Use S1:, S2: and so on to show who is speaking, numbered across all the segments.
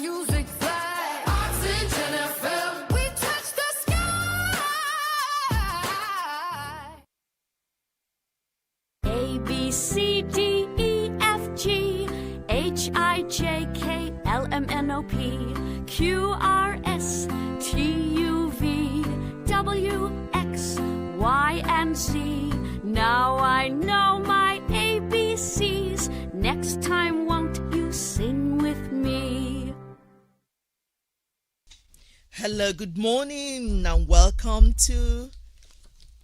S1: music fly. Oxygen FM, we touch the sky.
S2: A, B, C, D, E, F, G, H, I, J, K, L, M, N, O, P, Q, R, S, T, U, V, W, X, Y, and Z. Now I know my ABCs. Next time, won't you sing with me?
S3: Hello, good morning, and welcome to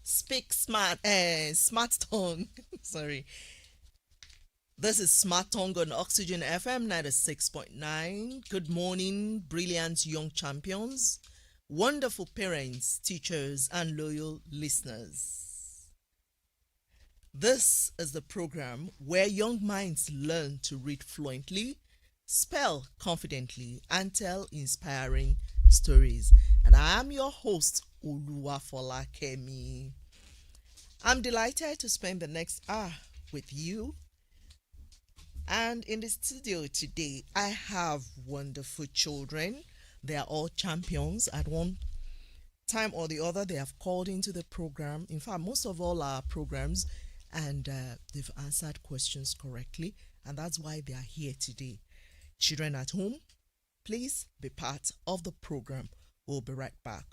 S3: Speak Smart, Smart Tongue. Sorry. This is Smart Tongue on Oxygen FM 96.9. Good morning, brilliant young champions, wonderful parents, teachers, and loyal listeners. This is the program where young minds learn to read fluently, spell confidently, and tell inspiring stories. And I am your host, Oluwafolakemi. I'm delighted to spend the next hour with you. And in the studio today, I have wonderful children. They are all champions. At one time or the other, they have called into the program. In fact, most of all our programs, and they've answered questions correctly. And that's why they are here today. Children at home, please be part of the program. We'll be right back.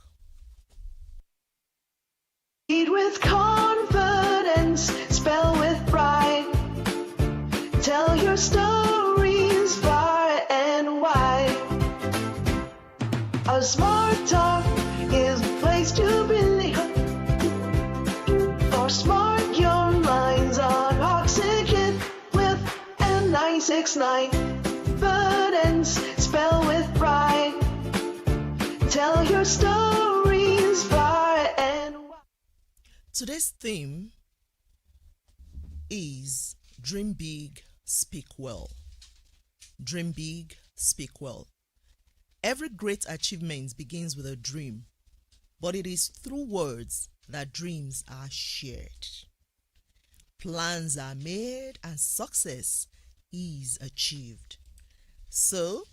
S4: Read with confidence, spell with pride. Tell your stories far and wide. A smart talk is a place to be. For smart young minds on Oxygen with N969. Confidence, spell with pride. Tell your stories far and wide.
S3: Today's theme is Dream Big, Speak Well. Dream big, speak well. Every great achievement begins with a dream, but it is through words that dreams are shared. Plans are made and success is achieved. So,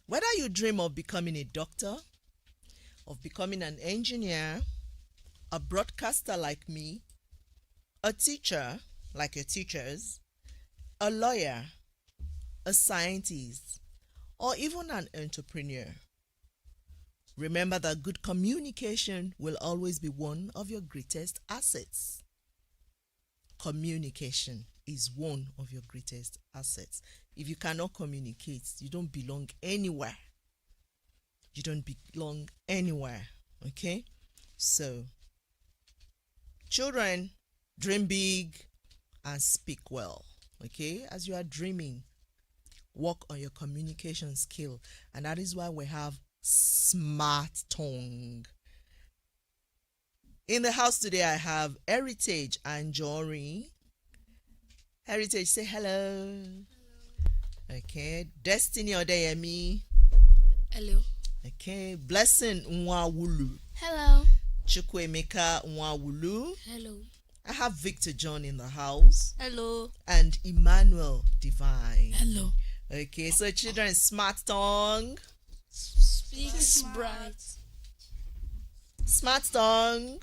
S3: whether you dream of becoming a doctor, of becoming an engineer, a broadcaster like me, a teacher like your teachers, a lawyer, a scientist, or even an entrepreneur, remember that good communication will always be one of your greatest assets. Communication is one of your greatest assets. If you cannot communicate, you don't belong anywhere. You don't belong anywhere, okay? So, children, dream big and speak well, okay? As you are dreaming, work on your communication skill, and that is why we have Smart Tongue. In the house today, I have Heritage and Jory. Heritage, say hello. Okay. Destiny Odeyemi.
S5: Hello.
S3: Okay. Blessing Nwawulu.
S5: Hello.
S3: Chukwemeka Nwawulu.
S5: Hello.
S3: I have Victor John in the house.
S5: Hello.
S3: And Emmanuel Divine.
S5: Hello.
S3: Okay, so children, Smart Tongue.
S5: Speak bright.
S3: Smart Tongue.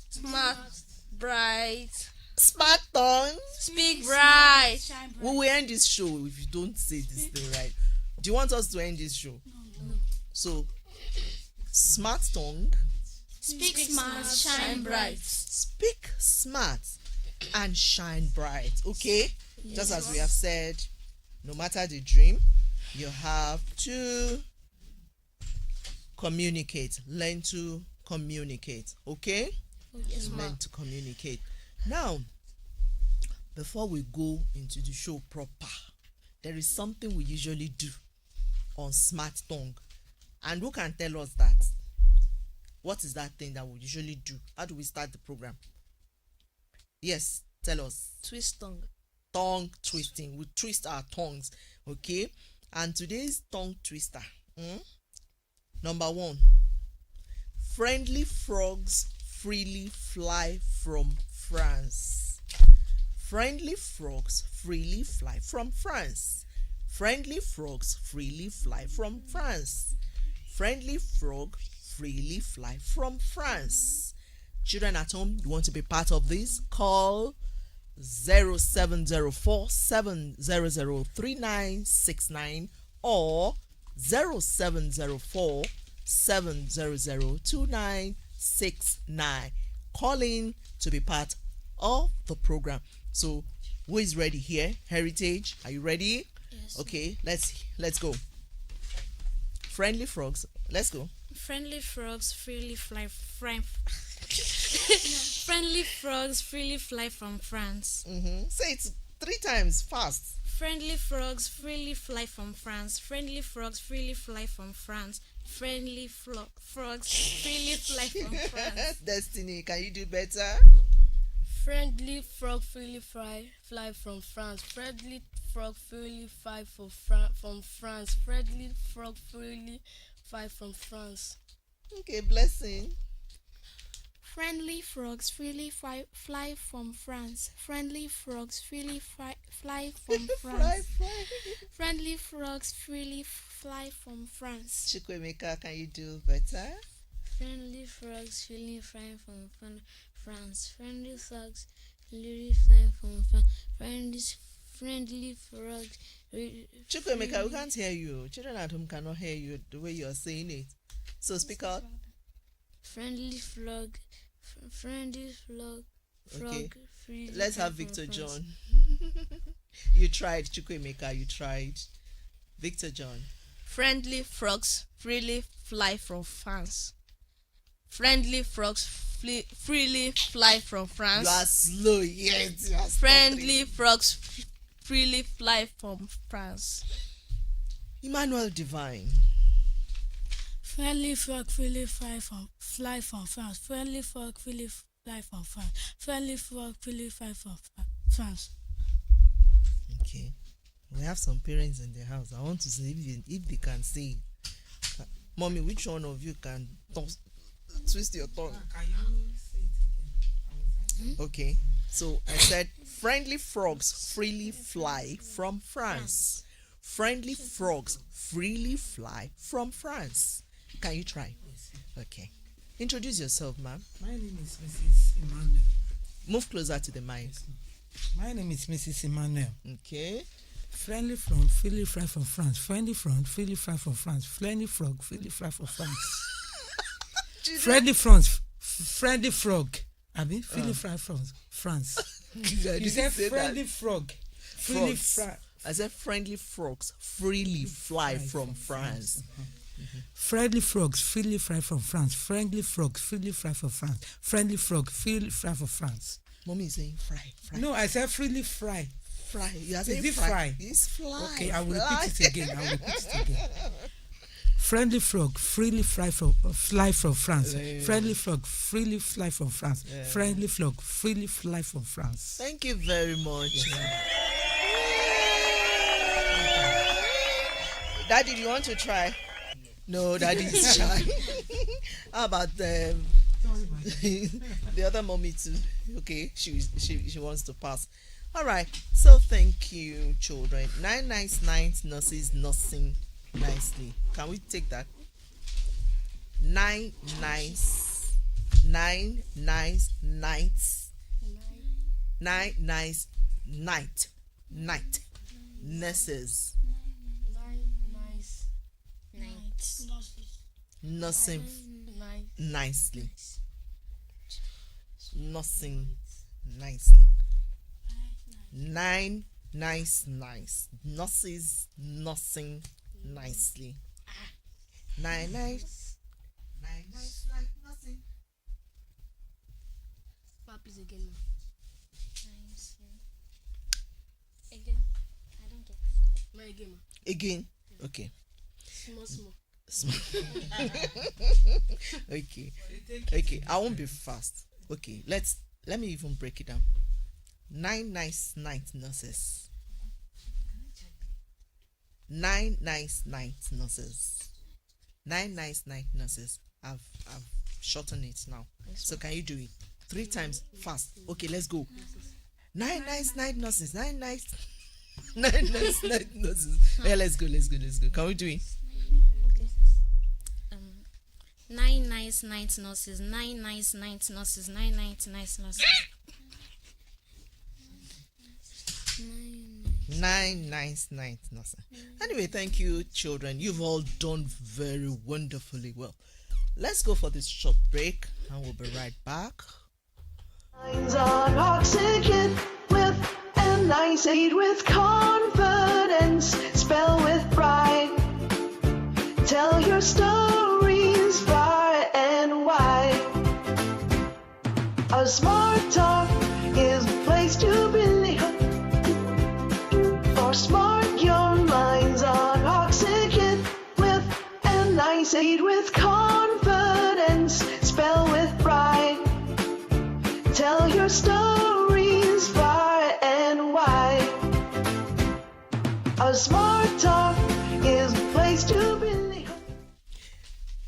S5: Smart, bright.
S3: Smart Tongue.
S5: Speak bright.
S3: We will end this show if you don't say this thing right. Do you want us to end this show?
S5: No.
S3: So, Smart Tongue.
S5: Speak smart, shine bright.
S3: Speak smart and shine bright. Okay?
S5: Yes.
S3: Just as we have said, no matter the dream, you have to communicate. Learn to communicate. Okay?
S5: Yes,
S3: Learn to communicate. Now, before we go into the show proper, there is something we usually do on Smart Tongue. And who can tell us that? What is that thing that we usually do? How do we start the program? Yes, tell us.
S5: Twist tongue.
S3: Tongue twisting. We twist our tongues. Okay? And today's tongue twister. Number 1. Friendly frogs freely fly from France. Friendly frogs freely fly from France. Friendly frogs freely fly from France. Friendly frog freely fly from France. Children at home, you want to be part of this? Call 0704 700 3969 or 0704 700 2969. Calling to be part of the program. So, who is ready here? Heritage, are you ready?
S5: Yes.
S3: Okay, let's go. Friendly frogs, let's go.
S5: Friendly frogs freely fly Friendly frogs freely fly from France.
S3: Say it 3 times fast.
S5: Friendly frogs freely fly from France. Friendly frogs freely fly from France. Friendly frogs freely fly from France.
S3: Destiny, can you do better?
S6: Friendly frog freely fly from France. Friendly frog freely fly from France. Friendly frog freely fly from France.
S3: Okay, blessing.
S7: Friendly frogs freely fly from France. Friendly frogs freely fly from France.
S3: Fly.
S7: Friendly frogs freely fly from France.
S3: Chukwemeka, can you do better?
S6: Friendly frogs freely fly from France. Friendly frogs freely fly from France. Friendly frogs.
S3: Chukwemeka, we can't hear you. Children at home cannot hear you the way you are saying it. So speak out.
S6: Friendly frog. Friendly frog.
S3: Okay.
S6: Freely
S3: Let's
S6: fly
S3: have
S6: from
S3: Victor
S6: France.
S3: John. You tried, Chukwemeka, you tried. Victor John.
S6: Friendly frogs freely fly from France. Friendly frogs freely fly from France.
S3: You are slow yet. You are
S6: Friendly frogs freely fly from France.
S3: stuttering. Emmanuel Divine.
S8: Friendly frog freely fly from France. Friendly frog freely fly from France. Friendly frog freely fly from France.
S3: Okay. We have some parents in the house. I want to see if they can say it. Mommy, which one of you can twist your tongue?
S9: Can you say it again?
S3: Okay. So I said friendly frogs freely fly from France. Friendly frogs freely fly from France. Can you try? Okay. Introduce yourself, ma'am.
S9: My name is Mrs. Emmanuel.
S3: Move closer to the mic.
S9: My name is Mrs. Emmanuel.
S3: Okay.
S9: Friendly frog, freely fly from France. Friendly frog, freely fly from France. Friendly frog, freely fly from France. Friendly frog. I mean, freely fly from France. You said friendly frog, freely
S3: Frogs.
S9: fly.
S3: I said friendly frogs freely fly from France.
S9: Friendly frogs, freely fly from France. Friendly frogs, freely fly from France. Friendly frog, freely fly from France.
S3: Mommy is saying fry.
S9: No, I said freely fly.
S3: Fry. You are
S9: Is
S3: saying
S9: it
S3: fry.
S9: fry?
S3: It's fly.
S9: Okay, I will
S3: fly.
S9: repeat it again. Friendly frog, freely fly from France. Friendly frog, freely fly from France. Friendly frog, freely fly from France.
S3: Thank you very much. Daddy, do you want to try? No, Daddy is shy. How about the other mommy too? Okay, she wants to pass. All right. So thank you, children. 9 nice nights nurses nursing nicely. Can we take that? 9 nice nights. 9 nice night nurses nursing nicely. Nursing nicely. 9 nice nurses nursing nicely. 9 nice nursing.
S6: Puppies again.
S5: Again. I don't get.
S6: My again.
S3: Again. Okay.
S6: Small.
S3: Okay, I won't be fast. Okay, let me even break it down. 9 nice night nurses. 9 nice night nurses. 9 nice night nurses. I've shortened it now. So can you do it 3 times fast? Okay, let's go. 9 nice night nurses. 9 nice Nine nurses. Yeah, let's go. Can we do it?
S5: 9 nice night nurses. 9 nice night nurses. 9 nice nurses.
S3: 9 nice night nurses. Anyway, thank you, children. You've all done very wonderfully well. Let's go for this short break, and we'll be right back.
S4: Lines on oxygen with a nice aid with confidence. Spell with pride. Tell your stories far and wide. A smart talk is the place to be. For smart young minds on oxygen with a nice aid with confidence. Spell with pride. Tell your stories far and wide. A smart talk is the place to be.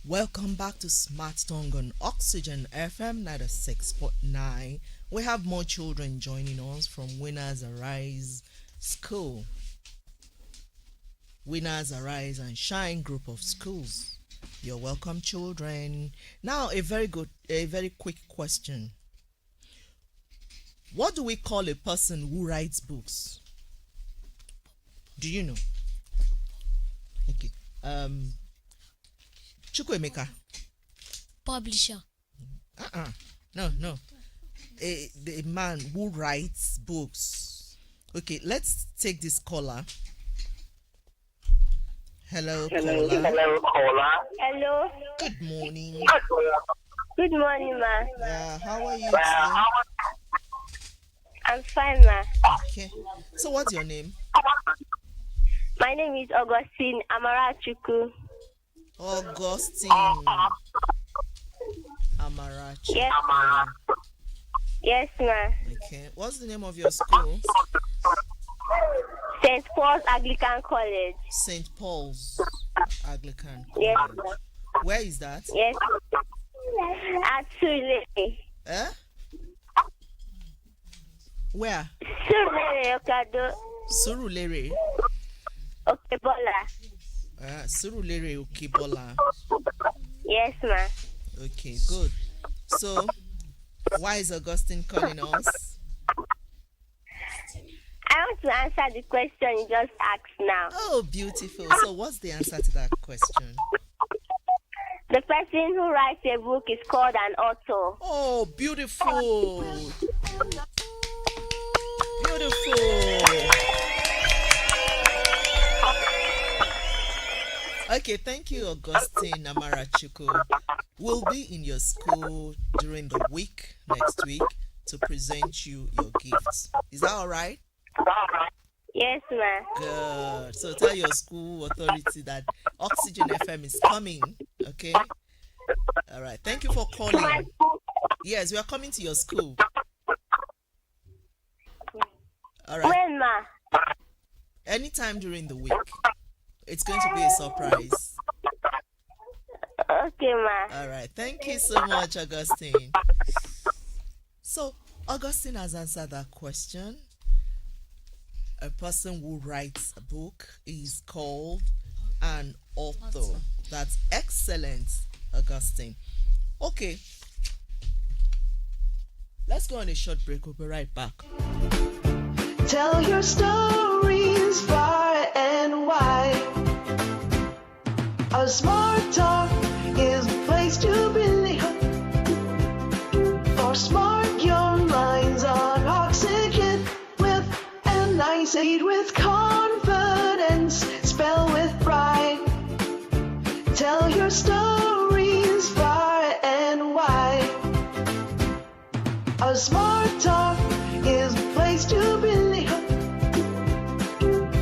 S3: Welcome back to Smart Tongue on Oxygen FM 96.9. We have more children joining us from Winners Arise School. Winners Arise and Shine group of schools. You're welcome, children. Now, a very quick question. What do we call a person who writes books? Do you know? Okay. Chukwemeka.
S6: Publisher.
S3: No. A man who writes books. Okay, let's take this caller. Hello, caller.
S10: Hello.
S3: Good morning.
S10: Good morning, ma.
S3: Yeah, how are you today?
S10: I'm fine, ma.
S3: Okay. So what's your name?
S10: My name is Augustine Amarachuku.
S3: Augustine Amarachi.
S10: Yes, ma. Yes, ma.
S3: Okay. What's the name of your school?
S10: St. Paul's Anglican College.
S3: St. Paul's Anglican College.
S10: Yes, ma.
S3: Where is that?
S10: Yes. At Sule.
S3: Eh? Where?
S10: Sule Okado.
S3: Surulere.
S10: Okebola.
S3: Surulere Okebola.
S10: Yes, ma.
S3: Okay, good. So, why is Augustine calling us?
S10: I want to answer the question you just asked now.
S3: Oh, beautiful. So, what's the answer to that question?
S10: The person who writes a book is called an author.
S3: Oh, beautiful. Beautiful. Okay, thank you, Augustine Amarachuku. We'll be in your school during the week, next week, to present you your gifts. Is that all right?
S10: Yes, ma.
S3: Good. So tell your school authority that Oxygen FM is coming, okay? All right. Thank you for calling. Yes, we are coming to your school. All right.
S10: When, ma?
S3: Anytime during the week. It's going to be a surprise.
S10: Okay, ma.
S3: All right. Thank you so much, Augustine. So, Augustine has answered that question. A person who writes a book is called an author. That's excellent, Augustine. Okay. Let's go on a short break. We'll be right back.
S4: Tell your stories far and wide. A smart talk is the place to be. For smart young minds on oxygen with a nice aid with confidence. Spell with pride. Tell your stories far and wide. A smart talk is the place to be.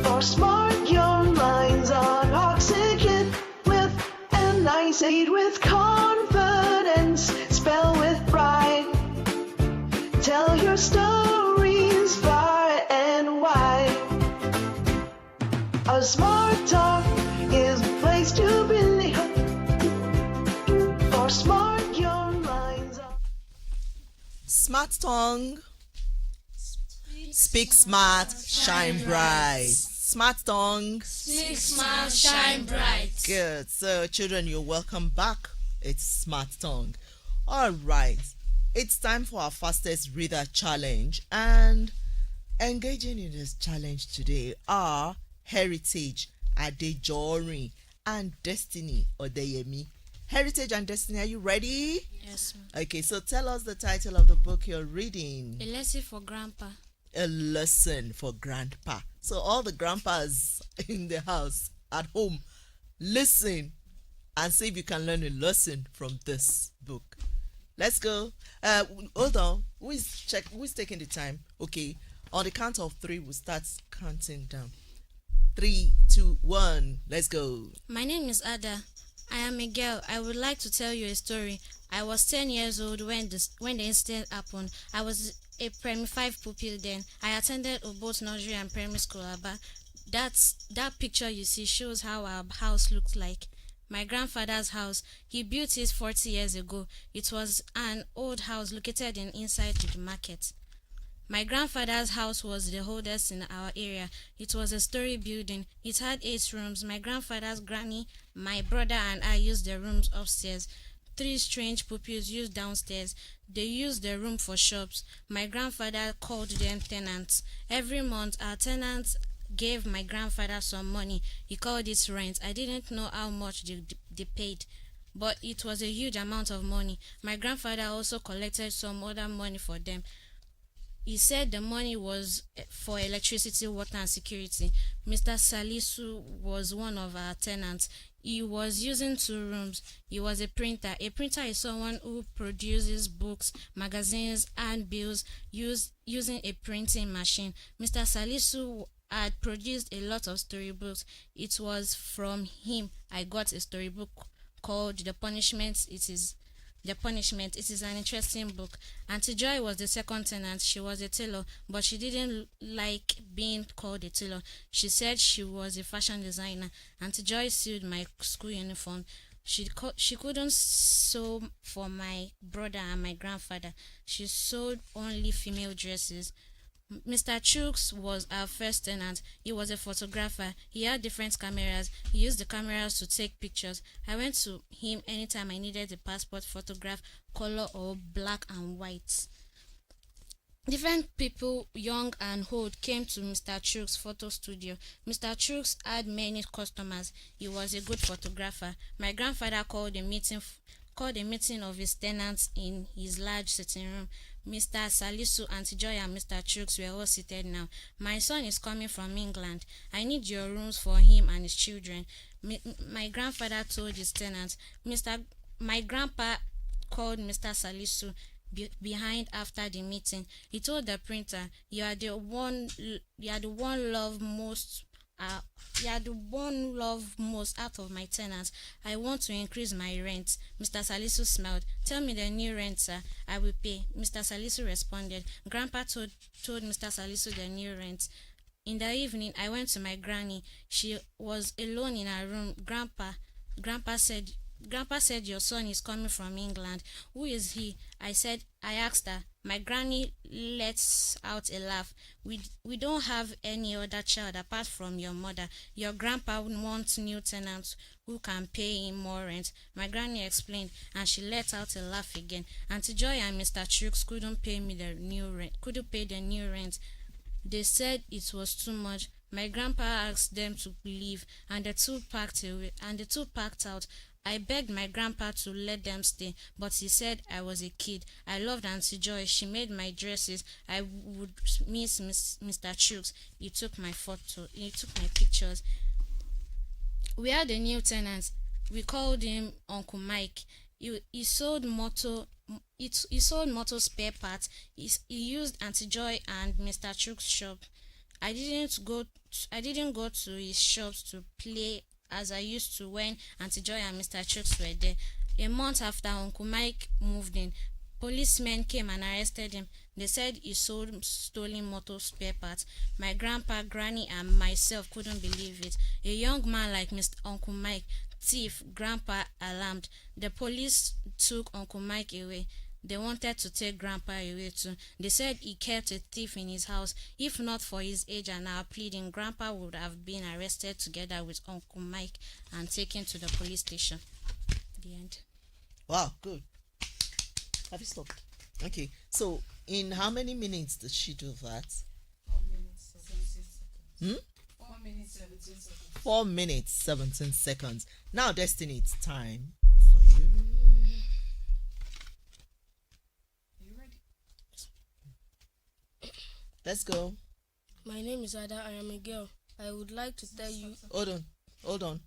S4: For smart young minds on oxygen with a nice aid with confidence. Spell with pride. Tell your stories far and wide. A smart talk is the place to be. For smart young minds on
S3: Smart Tongue Speak smart, shine bright. Smart tongue.
S5: Speak smart, shine bright.
S3: Good. So, children, you're welcome back. It's Smart Tongue. All right. It's time for our fastest reader challenge. And engaging in this challenge today are Heritage Adejori and Destiny Odeyemi. Heritage and Destiny, are you ready?
S5: Yes, ma'am.
S3: Okay, so tell us the title of the book you're reading.
S5: A lesson for grandpa.
S3: A lesson for grandpa. So all the grandpas in the house at home, listen and see if you can learn a lesson from this book. Let's go. Hold on. Who's taking the time? Okay. On the count of 3, we'll start counting down. 3, 2, 1. Let's go.
S5: My name is Ada. I am a girl. I would like to tell you a story. I was 10 years old when the incident happened. I was a primary 5 pupil then. I attended both nursery and primary school. Aba. That picture you see shows how our house looked like. My grandfather's house. He built it 40 years ago. It was an old house located inside the market. My grandfather's house was the oldest in our area. It was a story building. It had 8 rooms. My grandfather's granny, my brother and I used the rooms upstairs. 3 strange pupils used downstairs. They used the room for shops. My grandfather called them tenants. Every month our tenants gave my grandfather some money. He called it rent. I didn't know how much they paid, but it was a huge amount of money. My grandfather also collected some other money for them. He said the money was for electricity, water, and security. Mr. Salisu was one of our tenants. He was using 2 rooms. He was a printer. A printer is someone who produces books, magazines, and bills using a printing machine. Mr. Salisu had produced a lot of storybooks. It was from him I got a storybook called The Punishment. It is an interesting book. Auntie Joy was the second tenant. She was a tailor, but she didn't like being called a tailor. She said she was a fashion designer. Auntie Joy sewed my school uniform. She couldn't sew for my brother and my grandfather. She sewed only female dresses. Mr. Chooks was our first tenant. He was a photographer. He had different cameras. He used the cameras to take pictures. I went to him anytime I needed a passport photograph, color or black and white. Different people, young and old, came to Mr. Chooks' photo studio. Mr. Chooks had many customers. He was a good photographer. My grandfather called a meeting of his tenants in his large sitting room. Mr. Salisu, Auntie Joy, and Mr. Chooks were all seated now. My son is coming from England. I need your rooms for him and his children. My grandfather told his tenants. My grandpa called Mr. Salisu behind after the meeting. He told the printer, You are the one love most out of my tenants. I want to increase my rent. Mr. Salisu smiled. Tell me the new rent, sir. I will pay. Mr. Salisu responded. Grandpa told Mr. Salisu the new rent. In the evening, I went to my granny. She was alone in her room. Grandpa said your son is coming from England. Who is he? I asked her. My granny lets out a laugh. We don't have any other child apart from your mother. Your grandpa wants new tenants who can pay him more rent. My granny explained, and she let out a laugh again. Auntie Joy and Mr. Chooks couldn't pay the new rent. They said it was too much. My grandpa asked them to leave, and the two packed out. I begged my grandpa to let them stay, but he said I was a kid. I loved Auntie Joy. She made my dresses. I would miss Mr. Chooks. He took my pictures. We had a new tenant. We called him Uncle Mike. He sold motor spare parts. He used Auntie Joy and Mr. Chooks' shop. I didn't go to his shops to play as I used to when Auntie Joy and Mr. Chooks were there. A month after Uncle Mike moved in, policemen came and arrested him. They said he sold stolen motor spare parts. My grandpa, granny, and myself couldn't believe it. A young man like Mr. Uncle Mike, thief, grandpa alarmed. The police took Uncle Mike away. They wanted to take Grandpa away too. They said he kept a thief in his house. If not for his age and our pleading, Grandpa would have been arrested together with Uncle Mike and taken to the police station. The end.
S3: Wow, good. Have you stopped? Okay. So, in how many minutes did she do that? 4 minutes, 17 seconds. Now, Destiny, it's time for you. Let's go.
S6: My name is Ada. I am a girl. I would like to tell you.
S3: Hold on.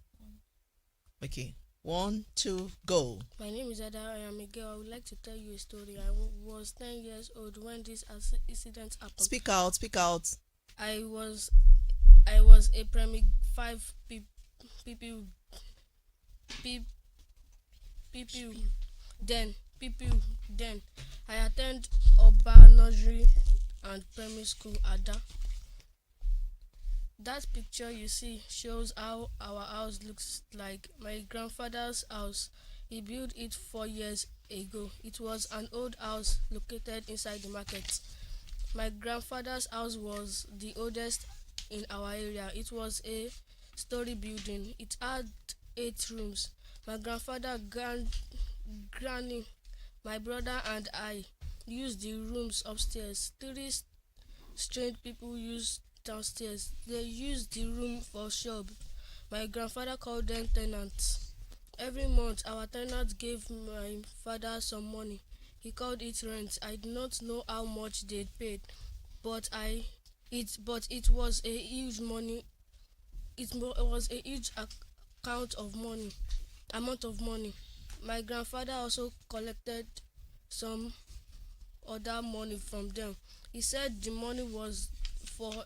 S3: Okay. 1, 2, go.
S6: My name is Ada. I am a girl. I would like to tell you a story. I was 10 years old when this incident happened.
S3: Speak out.
S6: I was a primary 5 people. Then I attend Oba Nursery and Primary School Ada. That picture you see shows how our house looks like. My grandfather's house. He built it 4 years ago. It was an old house located inside the market. My grandfather's house was the oldest in our area. It was a story building. It had 8 rooms. My grandfather, granny, my brother and I used the rooms upstairs. 3 strange people used downstairs. They used the room for shop. My grandfather called them tenants. Every month our tenants gave my father some money. He called it rent. I do not know how much they paid, but it was a huge money. Was a huge amount of money. My grandfather also collected some other money from them. He said the money was for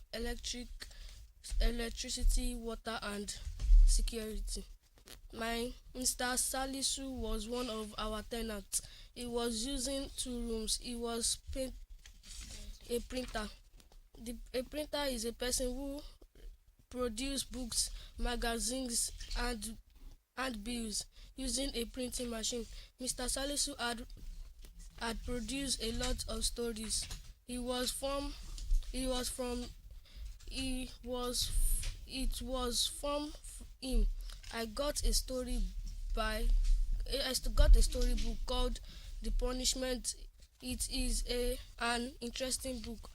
S6: electricity, water, and security. My Mr. Salisu was one of our tenants. He was using 2 rooms. He was a printer. A printer is a person who produces books, magazines, and bills using a printing machine. Mr. Salisu had produced a lot of stories. It was from him. I got a storybook called The Punishment. It is an interesting book.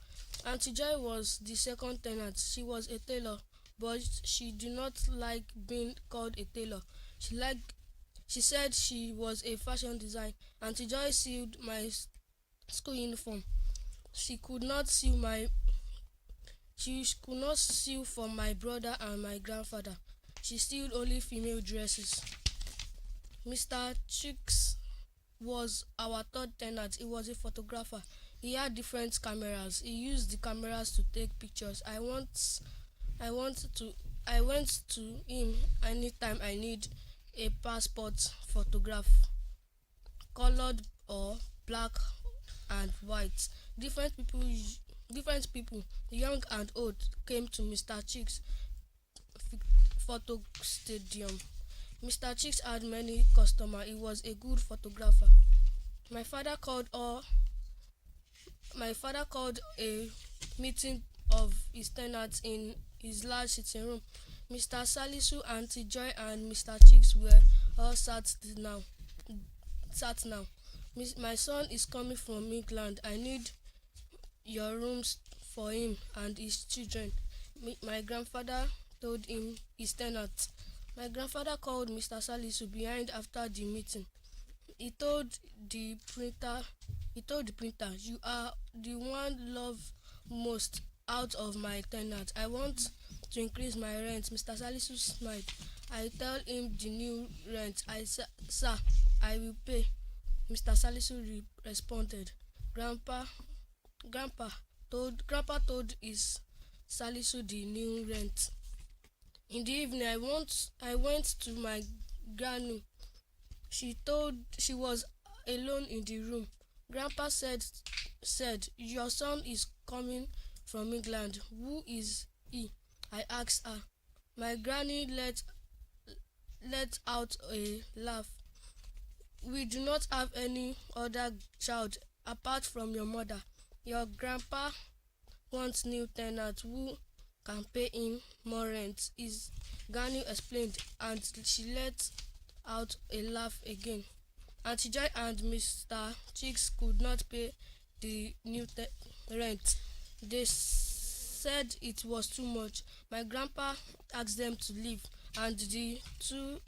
S6: Auntie Joy was the second tenant. She was a tailor, but she did not like being called a tailor. She said she was a fashion designer. Auntie Joy sewed my school uniform. She could not sew for my brother and my grandfather. She sewed only female dresses. Mr. Chicks was our 3rd tenant. He was a photographer. He had different cameras. He used the cameras to take pictures. I went to him anytime I need a passport photograph, colored or black and white. Different people, young and old, came to Mr. Chicks photo stadium. Mr. Chicks had many customers. He was a good photographer. My father called a meeting of his tenants in his large sitting room. Mr. Salisu, Auntie Joy, and Mr. Chicks were all sat now. My son is coming from England. I need your rooms for him and his children. My grandfather told him his tenants. My grandfather called Mr. Salisu behind after the meeting. He told the printer, you are the one loved most out of my tenants. I want to increase my rent. Mr. Salisu smiled. I tell him the new rent. Sir, I will pay. Mr. Salisu responded. Grandpa told his Salisu the new rent. In the evening, I went to my granny. She was alone in the room. Grandpa said, your son is coming from England. Who is he? I asked her. My granny let out a laugh. We do not have any other child apart from your mother. Your grandpa wants new tenant who can pay him more rent. Is Gani explained, and she let out a laugh again. Auntie Joy and Mr. Chicks could not pay the new rent. They said it was too much. My grandpa asked them to leave, and the two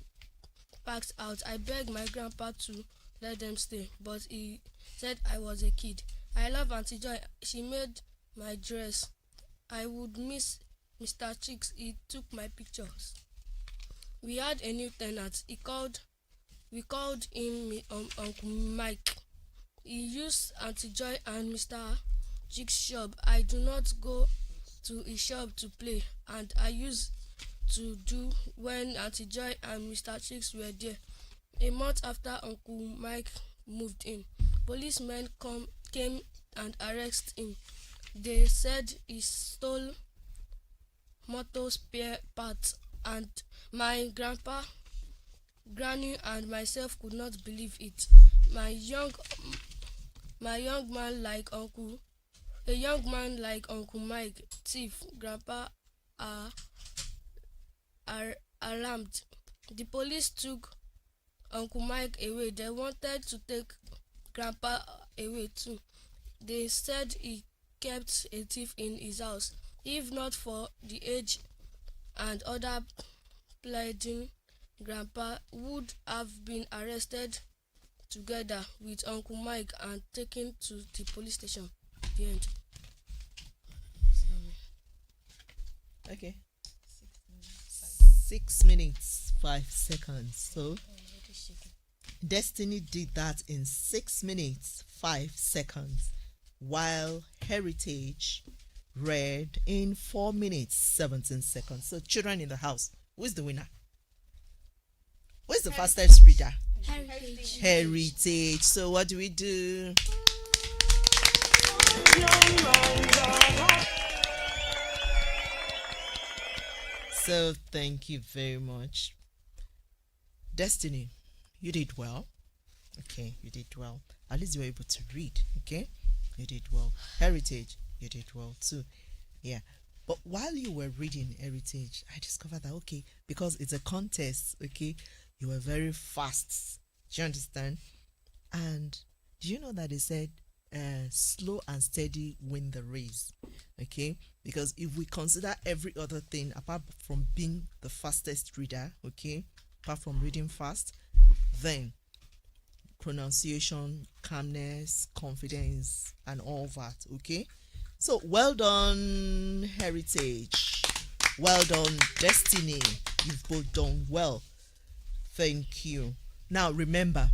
S6: packed out. I begged my grandpa to let them stay, but he said I was a kid. I love Auntie Joy. She made my dress. I would miss Mr. Chicks. He took my pictures. We had a new tenant. We called him Uncle Mike. He used Auntie Joy and Mr. Chicks' shop. I do not go to his shop to play, and I used to do when Auntie Joy and Mr. Chicks were there. A month after Uncle Mike moved in, policemen came and arrested him. They said he stole motor spare parts, and my grandpa, granny, and myself could not believe it. A young man like Uncle Mike, thief, grandpa are alarmed. The police took Uncle Mike away. They wanted to take grandpa away too. They said he kept a thief in his house. If not for the age and other pleading, grandpa would have been arrested together with Uncle Mike and taken to the police station. The end.
S3: Okay. 6 minutes, 5 seconds. So Destiny did that in 6 minutes, 5 seconds, while Heritage read in 4 minutes, 17 seconds. So children in the house, who is the winner? Who is the fastest reader?
S7: Heritage.
S3: Heritage. So what do we do? So thank you very much. Destiny, you did well. Okay, you did well. At least you were able to read. Okay, you did well. Heritage, you did well too. Yeah. But while you were reading Heritage, I discovered that, okay, because it's a contest, okay, you were very fast. Do you understand? And do you know that they said slow and steady win the race? Okay, because if we consider every other thing apart from being the fastest reader, okay, apart from reading fast, then pronunciation, calmness, confidence, and all that, okay? So well done, Heritage. Well done, Destiny. You've both done well. Thank you. Now remember,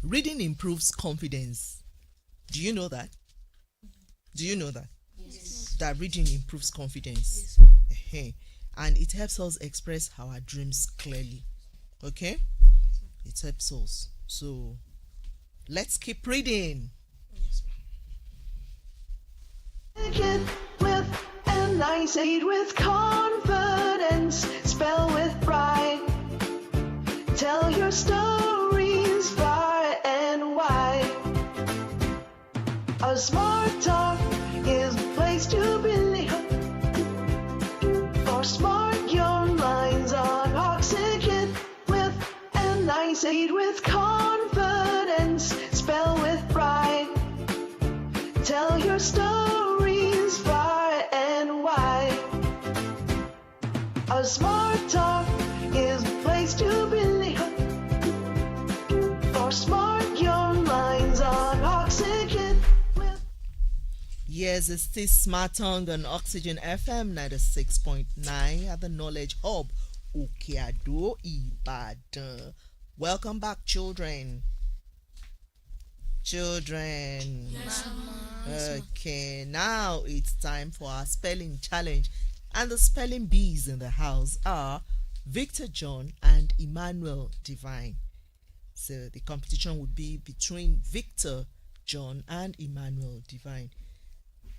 S3: reading improves confidence. Do you know that? Do you know that?
S6: Yes.
S3: That reading improves confidence.
S6: Yes.
S3: And it helps us express our dreams clearly. Okay? It helps us. So let's keep reading.
S6: Yes.
S4: With and I say it with confidence, spell with pride. Tell your stories far and wide. A smart talk is the place to be. For smart young minds on oxygen. With and I say it with confidence, spell with pride. Tell your stories far and wide. A smart talk is the place to be. For smart young minds on oxygen.
S3: Yes, it's still Smart Tongue on Oxygen FM 96.9 at the Knowledge Hub, Okeado, Ibadan. Welcome back, children. Children.
S6: Yes,
S3: Okay, now it's time for our spelling challenge. And the spelling bees in the house are Victor John and Emmanuel Divine. So the competition would be between Victor John and Emmanuel Divine.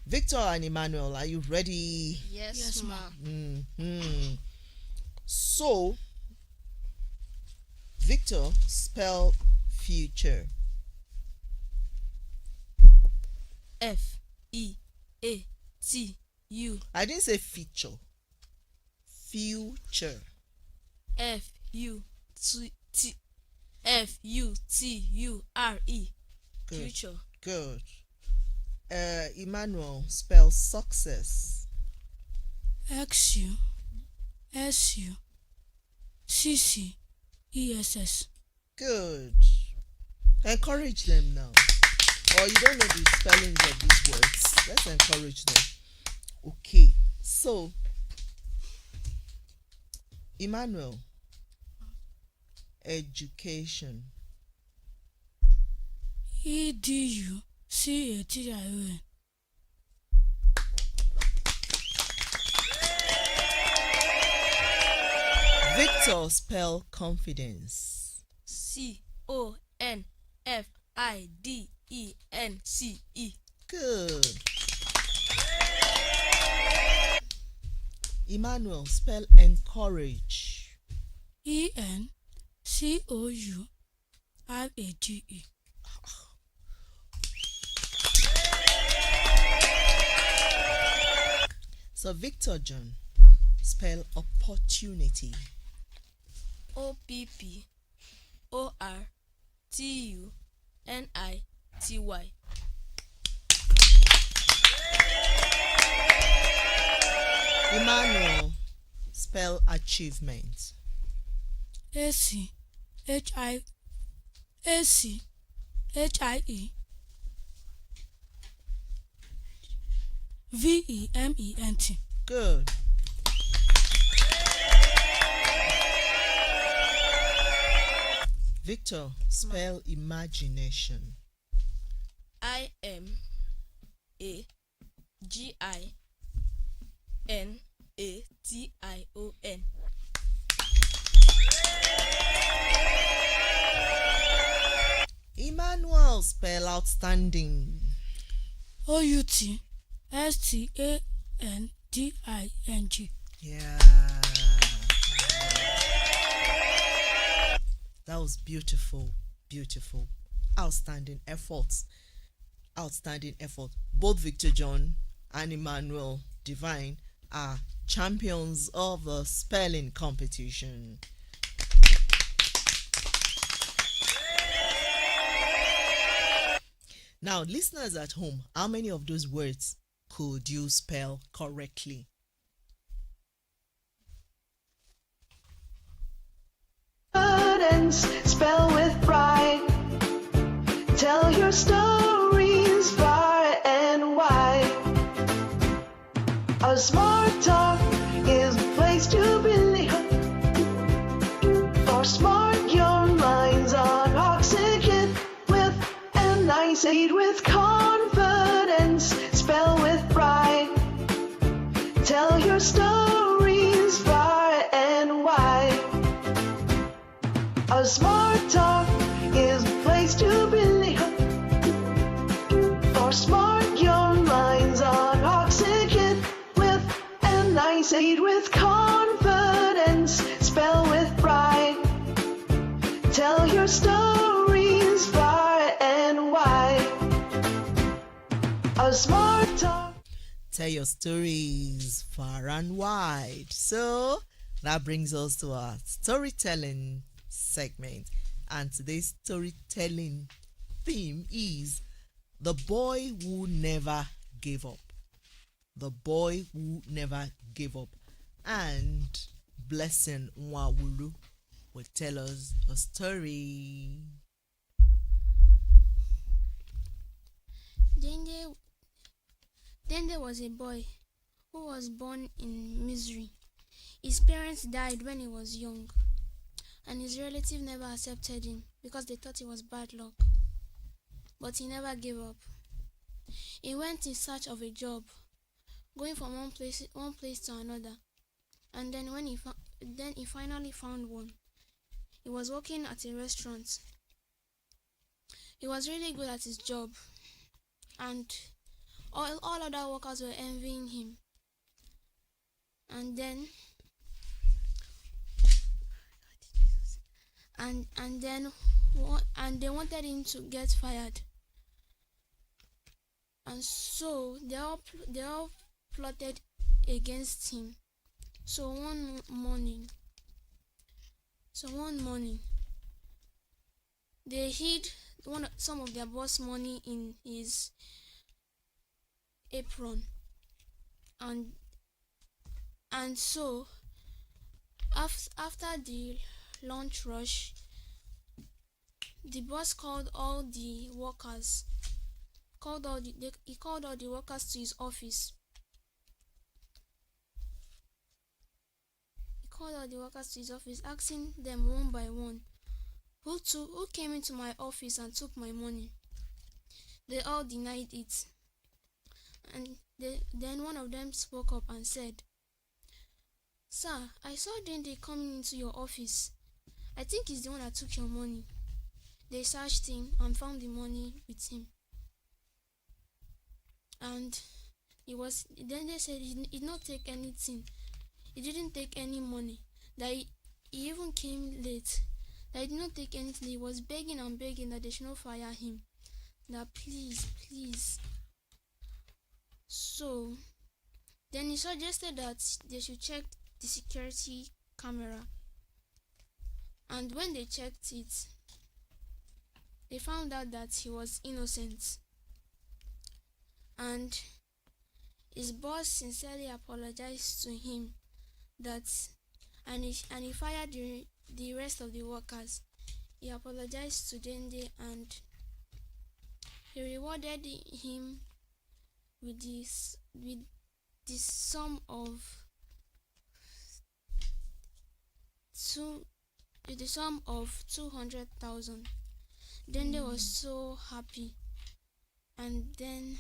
S3: Victor and Emmanuel, are you ready?
S6: Yes, ma'am.
S3: So, Victor, spell future.
S6: F-E-A-T-U
S3: I didn't say feature. Future.
S6: F-U-T F-U-T-U-R-E.
S3: Good.
S6: Future.
S3: Good. Emmanuel, spell success.
S8: XUSUCCESS.
S3: Good. Encourage them now. Or you don't know the spellings of these words. Let's encourage them. Okay. So, Emmanuel, education.
S8: EDUCATION.
S3: Victor, spell confidence.
S6: C-O-N-F-I-D-E-N-C-E.
S3: Good. Emmanuel, spell encourage.
S8: ENCOURAGE.
S3: So Victor John, spell opportunity.
S6: O-P-P-O-R-T-U-N-I-T-Y.
S3: Emmanuel, spell achievement.
S8: ACHIE VEMENT.
S3: Good. Victor, spell imagination.
S6: I-M-A-G-I-N-A-T-I-O-N.
S3: Emmanuel, spell outstanding.
S8: OUTSTANDING.
S3: Yeah. That was beautiful. Beautiful. Outstanding efforts. Outstanding effort. Both Victor John and Emmanuel Divine are champions of the spelling competition. Now, listeners at home, how many of those words could you spell correctly?
S4: Confidence, spell with pride. Tell your stories far and wide. A smart talk is the place to be. For smart young minds on oxygen with a nice aid with confidence, spell with pride. Tell your stories far and wide. A smart talk is the place to be. For smart young minds on oxygen with a nice aid with confidence, spell with pride. Tell your stories far and wide. A smart talk.
S3: Tell your stories far and wide. So that brings us to our storytelling segment, and today's storytelling theme is the boy who never gave up. The boy who never gave up. And Blessing Nwawulu will tell us a story.
S7: Then there was a boy who was born in misery. His parents died when he was young, and his relatives never accepted him because they thought it was bad luck. But he never gave up. He went in search of a job, going from one place to another, and then when he finally found one. He was working at a restaurant. He was really good at his job, and all other workers were envying him. and they wanted him to get fired. And so they all plotted against him. So one morning, they hid some of their boss money in his apron, and so after the lunch rush, the boss called all the workers. He called all the workers to his office. Asking them one by one, who came into my office and took my money. They all denied it. And then one of them spoke up and said, "Sir, I saw Dende coming into your office. I think he's the one that took your money." They searched him and found the money with him. And Dende said he did not take anything. He didn't take any money. That he even came late. That he did not take anything. He was begging and begging that they should not fire him. That please. So then he suggested that they should check the security camera. And when they checked it, they found out that he was innocent. And his boss sincerely apologized to him and he fired the rest of the workers. He apologized to Dende and he rewarded him with the sum of 200,000. Dende was so happy, and then.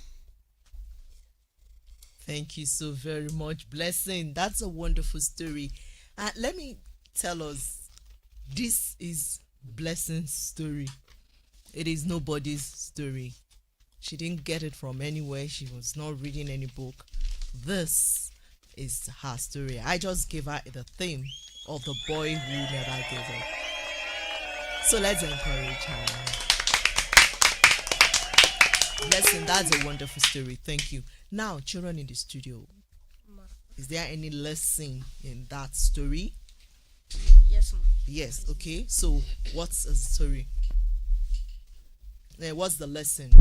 S3: Thank you so very much, Blessing. That's a wonderful story. Let me tell us, this is Blessing's story. It is nobody's story. She didn't get it from anywhere. She was not reading any book. This is her story. I just gave her the theme of the boy who never gave up. So let's encourage her. Blessing, that's a wonderful story. Thank you. Now, children in the studio, is there any lesson in that story?
S6: Yes, ma'am.
S3: Yes, okay. So, what's the story? What's the lesson?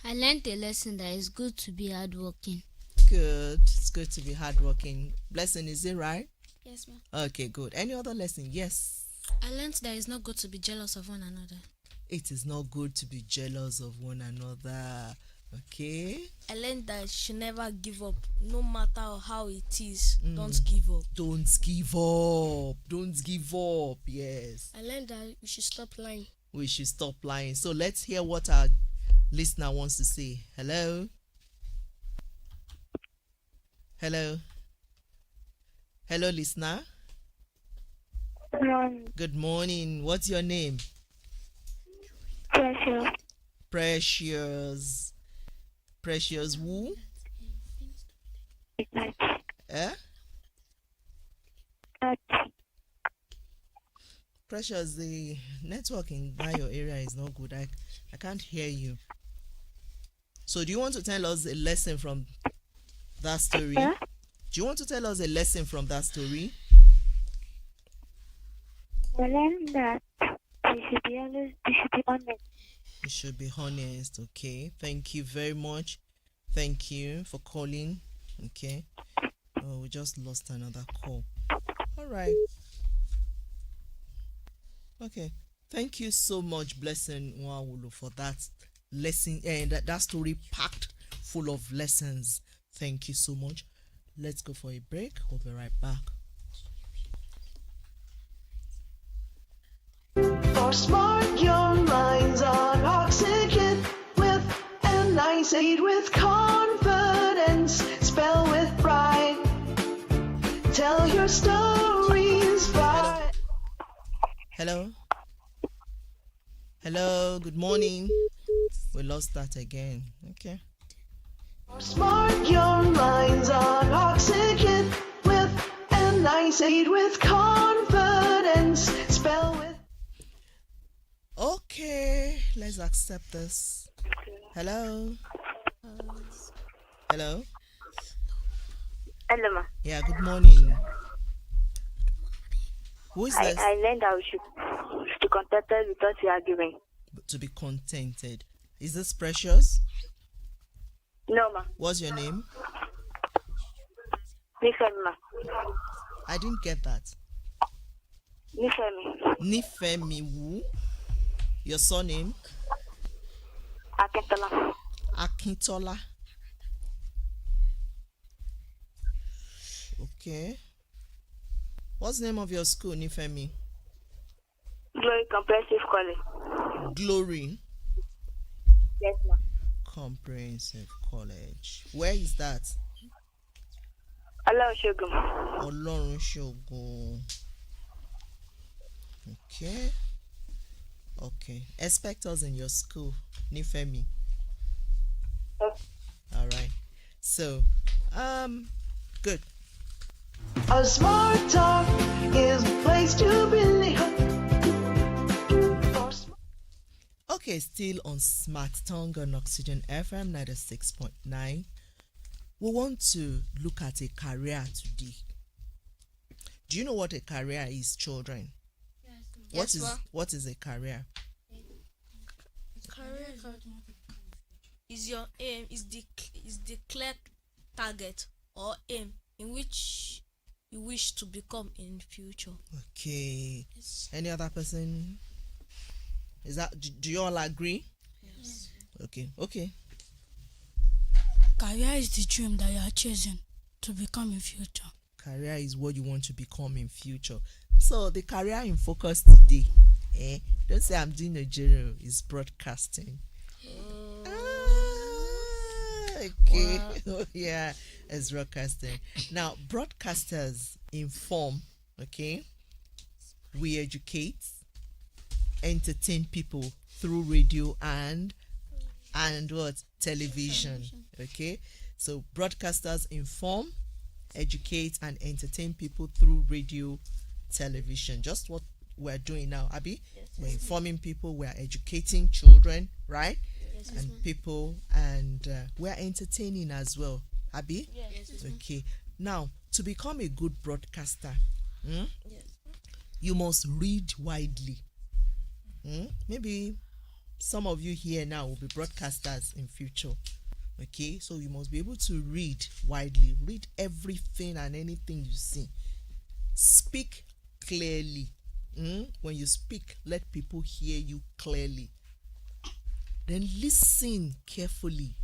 S11: I learned a lesson that it's good to be hardworking.
S3: Good. It's good to be hardworking. Blessing, is it right?
S7: Yes, ma'am.
S3: Okay, good. Any other lesson? Yes.
S5: I learned that it's not good to be jealous of one another.
S3: It is not good to be jealous of one another. Okay.
S6: I learned that you should never give up, no matter how it is. Don't give up.
S3: Don't give up. Don't give up. Yes.
S6: I learned that we should stop lying.
S3: We should stop lying. So let's hear what our listener wants to say. Hello. Hello, listener. Good morning. What's your name? Precious. Precious who? Precious, the network in your area is not good. I can't hear you. So do you want to tell us a lesson from that story? Do you want to tell us a lesson from that story?
S10: I learned that we should be honest.
S3: You should be honest. Okay. Thank you very much. Thank you for calling. Okay. Oh, we just lost another call. All right. Okay. Thank you so much, Blessing Nwawulu, for that lesson and that story packed full of lessons. Thank you so much. Let's go for a break. We'll be right back.
S4: For smart young minds on oxygen with N-I-C with confidence, spell with pride. Tell your stories by.
S3: Hello. Hello. Good morning. We lost that again. Okay.
S4: For smart young minds on oxygen with N-I-C with confidence, spell
S3: let's accept this. Hello. Hello.
S10: Hello, ma.
S3: Yeah, good morning. Who is this?
S10: I learned I should be contented with what you are giving.
S3: To be contented. Is this Precious?
S10: No, ma.
S3: What's your name?
S10: Nifemi, ma.
S3: I didn't get that.
S10: Nifemi.
S3: Nifemi Wu. Your surname?
S10: Akintola.
S3: Akintola. Okay. What's the name of your school, Nifemi?
S10: Glory Comprehensive College.
S3: Glory
S10: Yes, ma.
S3: Comprehensive College. Where is that?
S10: Allah Shogun.
S3: Olorun Shogun. Okay. Okay. Expect us in your school, Nifemi. All right. So, good.
S4: A smart talk is the place to be.
S3: Okay, still on Smart Tongue on Oxygen FM 96.9. We want to look at a career today. Do you know what a career is, children? What is a career?
S6: Career is your aim, is the clear target or aim in which you wish to become in future.
S3: Okay. Any other person? Is that, do you all agree?
S6: Yes.
S3: Okay.
S8: Career is the dream that you are chasing to become in future.
S3: Career is what you want to become in future. So the career in focus today, don't say I'm doing a general, is broadcasting. Okay. Wow. Yeah, it's broadcasting. Now, broadcasters inform, okay? We educate, entertain people through radio and what? Television. Okay? So broadcasters inform, educate, and entertain people through radio, television. Just what we're doing now, Abby. Yes, we're informing people, we're educating children, right? Yes, and people, and we're entertaining as well, Abby. Yes, okay. Now, to become a good broadcaster, you must read widely. Maybe some of you here now will be broadcasters in future. Okay, so you must be able to read widely, read everything and anything you see. Speak clearly. When you speak, let people hear you clearly. Then listen carefully.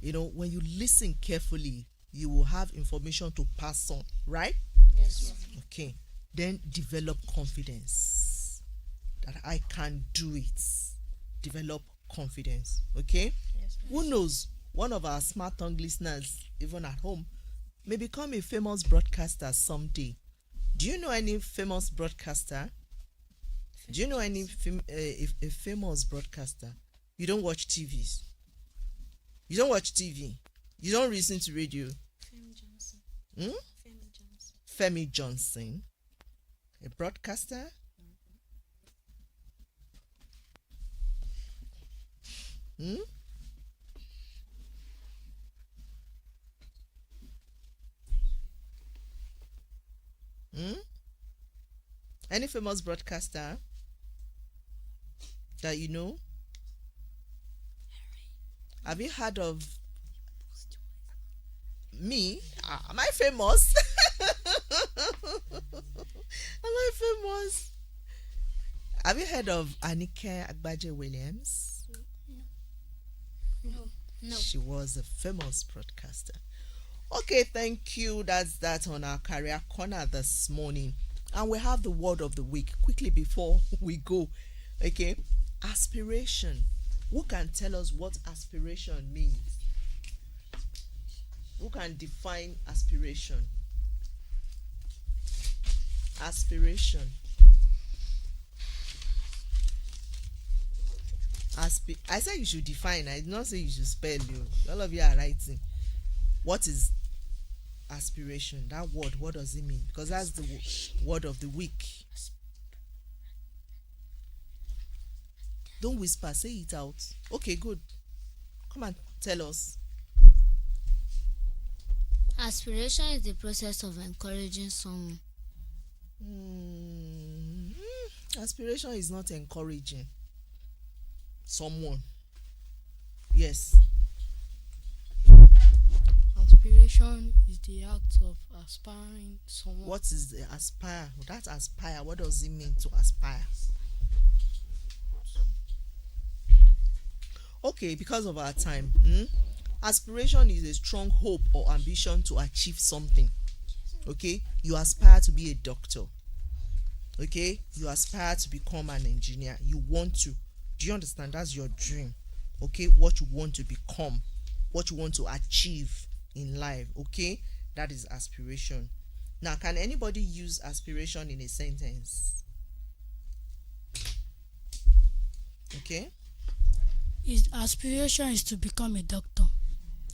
S3: You know, when you listen carefully, you will have information to pass on, right? Yes. Okay. Then develop confidence that I can do it. Develop confidence. Okay? Yes. Who knows? One of our Smart Tongue listeners, even at home, may become a famous broadcaster someday. Do you know any famous broadcaster? Do you know any a famous broadcaster? You don't watch TVs. You don't watch TV. You don't listen to radio. Femi Johnson. Femi Johnson. Femi Johnson. A broadcaster? Any famous broadcaster that you know? Have you heard of me? Am I famous? Am I famous? Have you heard of Anike Agbaje Williams?
S5: No.
S3: She was a famous broadcaster. Okay, thank you. That's that on our career corner this morning. And we have the word of the week quickly before we go. Okay, aspiration. Who can tell us what aspiration means? Who can define aspiration? Aspiration. I said you should define. I did not say you should spell you. All of you are writing. What is aspiration? That word, what does it mean? Because that's the word of the week. Don't whisper, say it out. Okay, good. Come and tell us.
S11: Aspiration is the process of encouraging someone.
S3: Aspiration is not encouraging someone. Yes.
S6: Aspiration is the act of aspiring someone.
S3: What is the aspire? That aspire, what does it mean to aspire? Okay, because of our time. Aspiration is a strong hope or ambition to achieve something. Okay, you aspire to be a doctor. Okay, you aspire to become an engineer. You want to. Do you understand? That's your dream. Okay, what you want to become, what you want to achieve in life. Okay, that is aspiration. Now, can anybody use aspiration in a sentence? Okay.
S8: His aspiration is to become a doctor.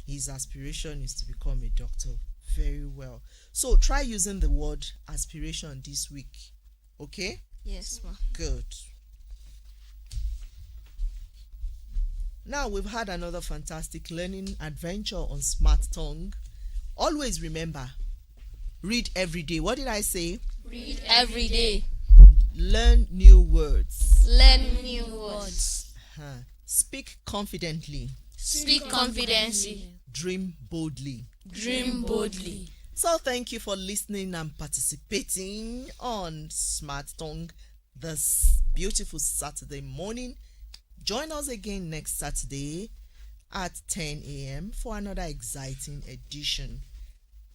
S3: His aspiration is to become a doctor. Very well. So try using the word aspiration this week. Okay?
S5: Yes, ma.
S3: Good. Now we've had another fantastic learning adventure on Smart Tongue. Always remember, read every day. What did I say?
S11: Read every day.
S3: Learn new words.
S11: Learn new words.
S3: Speak confidently.
S11: Speak confidently.
S3: Dream boldly.
S11: Dream boldly.
S3: So thank you for listening and participating on Smart Tongue this beautiful Saturday morning. Join us again next Saturday at 10 a.m. for another exciting edition.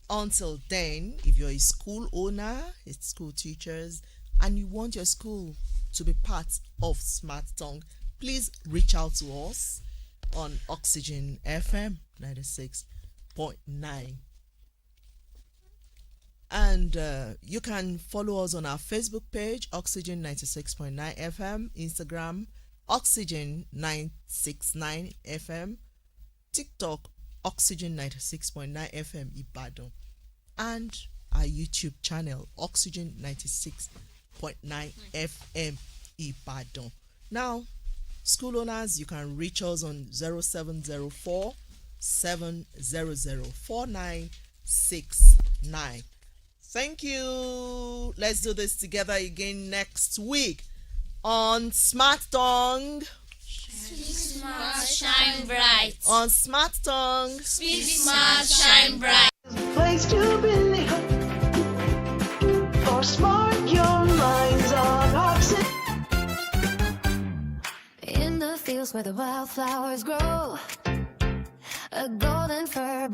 S3: Until then, if you're a school owner, a school teachers, and you want your school to be part of Smart Tongue, please reach out to us on Oxygen FM 96.9. And you can follow us on our Facebook page, Oxygen 96.9 FM, Instagram, Oxygen 969 FM, TikTok, Oxygen 96.9 FM Ibadan, and our YouTube channel, Oxygen 96.9 FM Ibadan. Now, school owners, you can reach us on 0704 700 4969. Thank you. Let's do this together again next week on Smart Tongue.
S11: Smart, shine bright.
S3: On Smart Tongue.
S11: Speak smart, shine bright.
S4: Place to be. For smart, your minds on oxygen.
S1: In the fields where the wildflowers grow, a golden fur